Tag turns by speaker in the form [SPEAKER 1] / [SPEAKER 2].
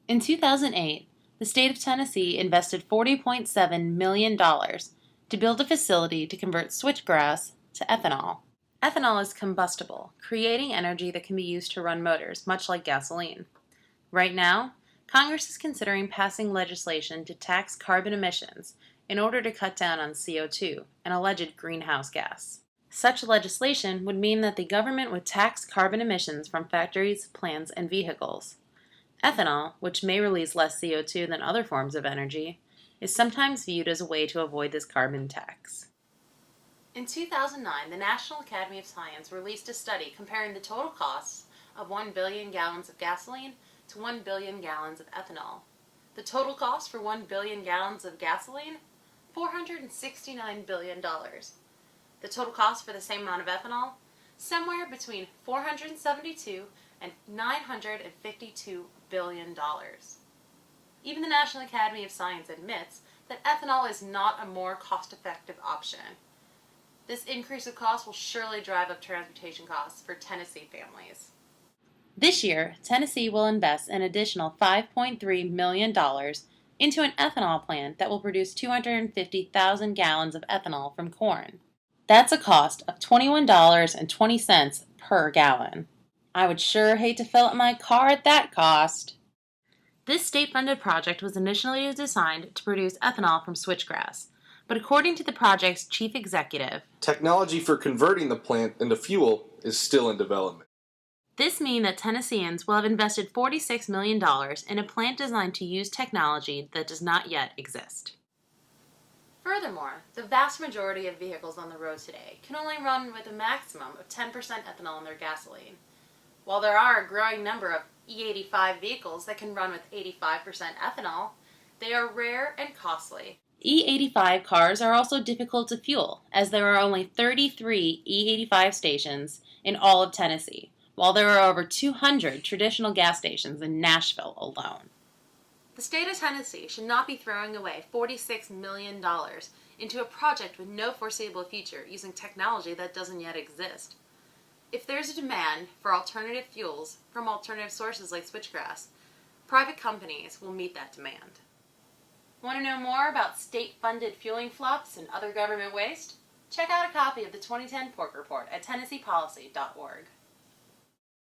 [SPEAKER 1] In 2008, the state of Tennessee invested $40.7 million to build a facility to convert switchgrass to ethanol. Ethanol is combustible, creating energy that can be used to run motors, much like gasoline. Right now, Congress is considering passing legislation to tax carbon emissions in order to cut down on CO2, an alleged greenhouse gas. Such legislation would mean that the government would tax carbon emissions from factories, plants, and vehicles. Ethanol, which may release less CO2 than other forms of energy, is sometimes viewed as a way to avoid this carbon tax. In 2009, the National Academy of Science released a study comparing the total costs of 1 billion gallons of gasoline to 1 billion gallons of ethanol. The total cost for 1 billion gallons of gasoline? $469 billion. The total cost for the same amount of ethanol? Somewhere between $472 and $952 billion. Even the National Academy of Science admits that ethanol is not a more cost-effective option. This increase of cost will surely drive up transportation costs for Tennessee families. This year, Tennessee will invest an additional $5.3 million into an ethanol plant that will produce 250,000 gallons of ethanol from corn. That's a cost of $21.20 per gallon. I would sure hate to fill up my car at that cost. This state-funded project was initially designed to produce ethanol from switchgrass, but according to the project's chief executive,
[SPEAKER 2] technology for converting the plant into fuel is still in development.
[SPEAKER 1] This means that Tennesseans will have invested $46 million in a plant designed to use technology that does not yet exist. Furthermore, the vast majority of vehicles on the road today can only run with a maximum of 10% ethanol in their gasoline. While there are a growing number of E85 vehicles that can run with 85% ethanol, they are rare and costly. E85 cars are also difficult to fuel, as there are only 33 E85 stations in all of Tennessee, while there are over 200 traditional gas stations in Nashville alone. The state of Tennessee should not be throwing away $46 million into a project with no foreseeable future using technology that doesn't yet exist. If there's a demand for alternative fuels from alternative sources like switchgrass, private companies will meet that demand. Want to know more about state-funded fueling flops and other government waste? Check out a copy of the 2010 Pork Report at TennesseePolicy.org.